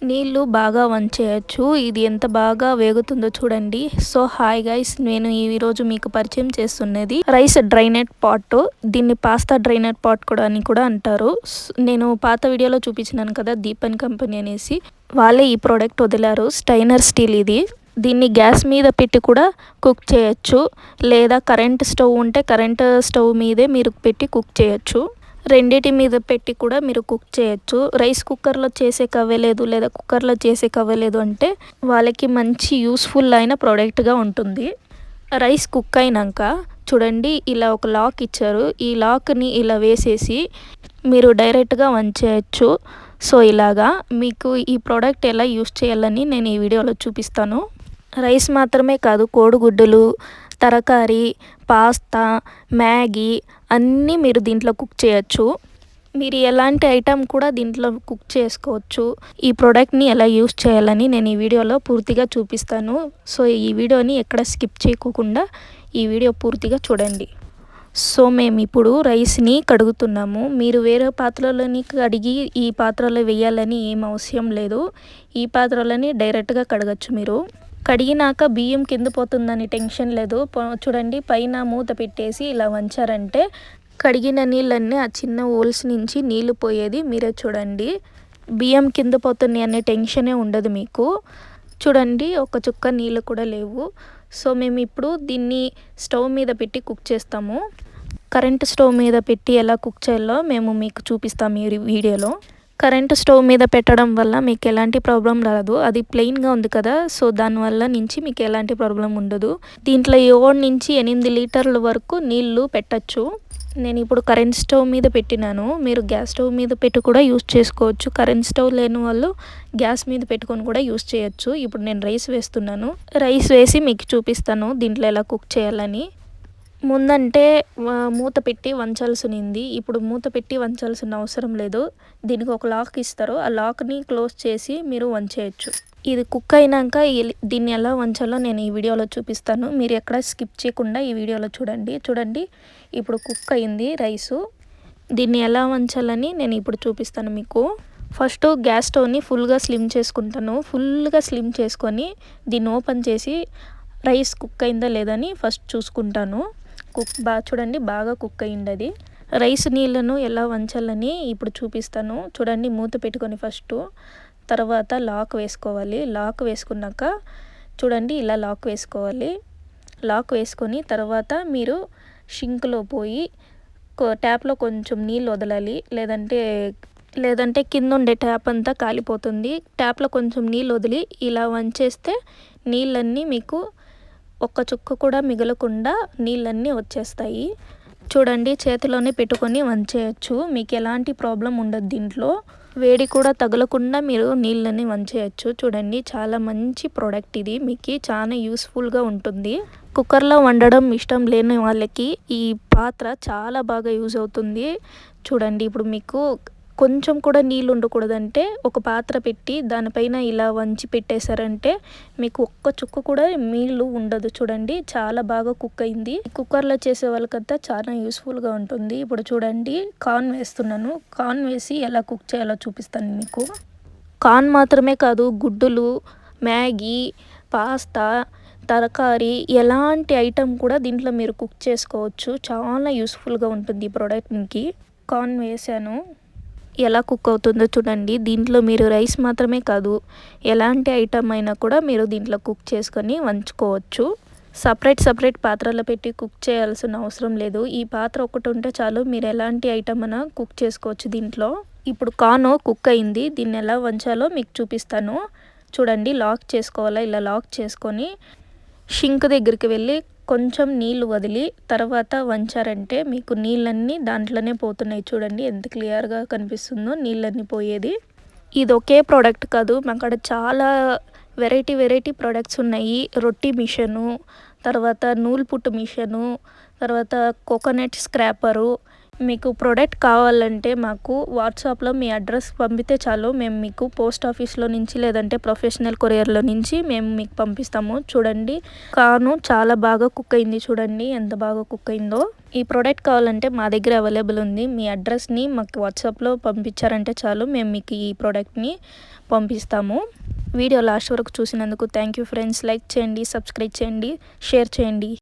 నీళ్ళు బాగా వంచేయచ్చు. ఇది ఎంత బాగా వేగుతుందో చూడండి. సో హాయ్ గైస్, నేను ఈరోజు మీకు పరిచయం చేస్తున్నది రైస్ డ్రైనెట్ పాట్. దీన్ని పాస్తా డ్రైనెట్ పాట్ కూడా అని కూడా అంటారు. నేను పాత వీడియోలో చూపించినాను కదా, దీపన్ కంపెనీ అనేసి. వాళ్ళే ఈ ప్రోడక్ట్ వదిలారు. స్టైనర్ స్టీల్ ఇది. దీన్ని గ్యాస్ మీద పెట్టి కూడా కుక్ చేయొచ్చు, లేదా కరెంట్ స్టవ్ ఉంటే కరెంట్ స్టవ్ మీదే మీరు పెట్టి కుక్ చేయొచ్చు. రెండిటి మీద పెట్టి కూడా మీరు కుక్ చేయొచ్చు. రైస్ కుక్కర్లో చేసేకి అవ్వలేదు లేదా కుక్కర్లో చేసేకి అవ్వలేదు అంటే వాళ్ళకి మంచి యూస్ఫుల్ అయిన ప్రోడక్ట్గా ఉంటుంది. రైస్ కుక్ అయినాక చూడండి, ఇలా ఒక లాక్ ఇచ్చారు. ఈ లాక్ని ఇలా వేసేసి మీరు డైరెక్ట్గా వంచేయచ్చు. సో ఇలాగా మీకు ఈ ప్రోడక్ట్ ఎలా యూస్ చేయాలని నేను ఈ వీడియోలో చూపిస్తాను. రైస్ మాత్రమే కాదు, కోడిగుడ్డులు, తరకారీ, పాస్తా, మ్యాగీ అన్నీ మీరు దీంట్లో కుక్ చేయొచ్చు. మీరు ఎలాంటి ఐటెం కూడా దీంట్లో కుక్ చేసుకోవచ్చు. ఈ ప్రోడక్ట్ని ఎలా యూస్ చేయాలని నేను ఈ వీడియోలో పూర్తిగా చూపిస్తాను. సో ఈ వీడియోని ఎక్కడ స్కిప్ చేయకుండా ఈ వీడియో పూర్తిగా చూడండి. సో మేము ఇప్పుడు రైస్ని కడుగుతున్నాము. మీరు వేరే పాత్రలోని కడిగి ఈ పాత్రలో వేయాలని ఏం అవసరం లేదు. ఈ పాత్రలోని డైరెక్ట్గా కడగచ్చు. మీరు కడిగినాక బియ్యం కింద పోతుందని టెన్షన్ లేదు. చూడండి, పైన మూత పెట్టేసి ఇలా వంచారంటే కడిగిన నీళ్ళన్నీ ఆ చిన్న హోల్స్ నుంచి నీళ్ళు పోయేది మీరే చూడండి. బియ్యం కింద పోతున్నాయి అనే టెన్షనే ఉండదు మీకు. చూడండి, ఒక చుక్క నీళ్ళు కూడా లేవు. సో మేము ఇప్పుడు దీన్ని స్టవ్ మీద పెట్టి కుక్ చేస్తాము. కరెంట్ స్టవ్ మీద పెట్టి ఎలా కుక్ చేయాలో మేము మీకు చూపిస్తాము ఈ వీడియోలో. కరెంటు స్టవ్ మీద పెట్టడం వల్ల మీకు ఎలాంటి ప్రాబ్లం రాదు. అది ప్లెయిన్గా ఉంది కదా, సో దానివల్ల నుంచి మీకు ఎలాంటి ప్రాబ్లం ఉండదు. దీంట్లో 7 నుంచి 8 లీటర్ల వరకు నీళ్లు పెట్టచ్చు. నేను ఇప్పుడు కరెంట్ స్టవ్ మీద పెట్టినాను. మీరు గ్యాస్ స్టవ్ మీద పెట్టి కూడా యూస్ చేసుకోవచ్చు. కరెంట్ స్టవ్ లేని వాళ్ళు గ్యాస్ మీద పెట్టుకొని కూడా యూస్ చేయొచ్చు. ఇప్పుడు నేను రైస్ వేస్తున్నాను. రైస్ వేసి మీకు చూపిస్తాను దీంట్లో ఎలా కుక్ చేయాలని. ముందంటే మూత పెట్టి వంచాల్సింది. ఇప్పుడు మూత పెట్టి వంచాల్సిన అవసరం లేదు. దీనికి ఒక లాక్ ఇస్తారు. ఆ లాక్ని క్లోజ్ చేసి మీరు వంచేయచ్చు. ఇది కుక్ అయినాక దీన్ని ఎలా వంచాలో నేను ఈ వీడియోలో చూపిస్తాను. మీరు ఎక్కడ స్కిప్ చేయకుండా ఈ వీడియోలో చూడండి. ఇప్పుడు కుక్ అయింది రైసు. దీన్ని ఎలా వంచాలని నేను ఇప్పుడు చూపిస్తాను మీకు. ఫస్ట్ గ్యాస్ స్టవ్ని ఫుల్గా స్లిమ్ చేసుకుంటాను. ఫుల్గా స్లిమ్ చేసుకొని దీన్ని ఓపెన్ చేసి రైస్ కుక్ అయిందా లేదని ఫస్ట్ చూసుకుంటాను. చూడండి, బాగా కుక్ అయింది అది. రైస్ నీళ్ళను ఎలా వంచాలని ఇప్పుడు చూపిస్తాను. చూడండి, మూత పెట్టుకొని ఫస్ట్, తర్వాత లాక్ వేసుకోవాలి. లాక్ వేసుకున్నాక చూడండి, ఇలా లాక్ వేసుకోవాలి. లాక్ వేసుకొని తర్వాత మీరు షింక్లో పోయి ట్యాప్లో కొంచెం నీళ్ళు వదలాలి. లేదంటే కింద ఉండే ట్యాప్ అంతా కాలిపోతుంది. ట్యాప్లో కొంచెం నీళ్ళు వదిలి ఇలా వంచేస్తే నీళ్ళన్నీ మీకు ఒక్క చుక్క కూడా మిగలకుండా నీళ్ళన్నీ వచ్చేస్తాయి. చూడండి, చేతిలోనే పెట్టుకొని వంచేయచ్చు. మీకు ఎలాంటి ప్రాబ్లం ఉండదు. దీంట్లో వేడి కూడా తగలకుండా మీరు నీళ్ళని వంచేయచ్చు. చూడండి, చాలా మంచి ప్రోడక్ట్ ఇది. మీకు చాలా యూస్ఫుల్గా ఉంటుంది. కుక్కర్లో వండడం ఇష్టం లేని వాళ్ళకి ఈ పాత్ర చాలా బాగా యూజ్ అవుతుంది. చూడండి, ఇప్పుడు మీకు కొంచెం కూడా నీళ్ళు ఉండకూడదంటే ఒక పాత్ర పెట్టి దానిపైన ఇలా వంచి పెట్టేశారంటే మీకు ఒక్క చుక్క కూడా నీళ్ళు ఉండదు. చూడండి, చాలా బాగా కుక్ అయింది. కుక్కర్లో చేసే వాళ్ళకంతా చాలా యూస్ఫుల్గా ఉంటుంది. ఇప్పుడు చూడండి, కార్న్ వేస్తున్నాను. కార్న్ వేసి ఎలా కుక్ చేయాలో చూపిస్తాను మీకు. కార్న్ మాత్రమే కాదు, గుడ్డులు, మ్యాగీ, పాస్తా, తరకారీ ఎలాంటి ఐటెం కూడా దీంట్లో మీరు కుక్ చేసుకోవచ్చు. చాలా యూస్ఫుల్గా ఉంటుంది ఈ ప్రోడక్ట్కి. కార్న్ వేసాను. ఎలా కుక్ అవుతుందో చూడండి. దీంట్లో మీరు రైస్ మాత్రమే కాదు, ఎలాంటి ఐటమ్ అయినా కూడా మీరు దీంట్లో కుక్ చేసుకొని వంచుకోవచ్చు. సపరేట్ పాత్రలో పెట్టి కుక్ చేయాల్సిన అవసరం లేదు. ఈ పాత్ర ఒకటి ఉంటే చాలు, మీరు ఎలాంటి ఐటమ్ అయినా కుక్ చేసుకోవచ్చు దీంట్లో. ఇప్పుడు కార్న్ కుక్ అయింది. దీన్ని ఎలా వంచాలో మీకు చూపిస్తాను. చూడండి, లాక్ చేసుకోవాలా. ఇలా లాక్ చేసుకొని షింక్ దగ్గరికి వెళ్ళి కొంచెం నీళ్ళు వదిలి తర్వాత వంచారంటే మీకు నీళ్ళన్నీ దాంట్లోనే పోతున్నాయి. చూడండి, ఎంత క్లియర్గా కనిపిస్తుందో నీళ్ళన్నీ పోయేది. ఇది ఒకే ప్రోడక్ట్ కాదు, అక్కడ చాలా వెరైటీ ప్రోడక్ట్స్ ఉన్నాయి. రొట్టి మిషను, తర్వాత నూలు పుట్టు మిషను, తర్వాత కోకోనట్ స్క్రాపరు. మీకు ప్రోడక్ట్ కావాలంటే మాకు వాట్సాప్లో మీ అడ్రస్ పంపితే చాలు, మేము మీకు పోస్ట్ ఆఫీస్లో నుంచి లేదంటే ప్రొఫెషనల్ కొరియర్లో నుంచి మేము మీకు పంపిస్తాము. చూడండి, కార్న్ చాలా బాగా కుక్ అయింది. చూడండి ఎంత బాగా కుక్ అయిందో. ఈ ప్రోడక్ట్ కావాలంటే మా దగ్గర అవైలబుల్ ఉంది. మీ అడ్రస్ని మాకు వాట్సాప్లో పంపించారంటే చాలు, మేము మీకు ఈ ప్రోడక్ట్ని పంపిస్తాము. వీడియో లాస్ట్ వరకు చూసినందుకు థ్యాంక్ యూ ఫ్రెండ్స్. లైక్ చేయండి, సబ్స్క్రైబ్ చేయండి, షేర్ చేయండి.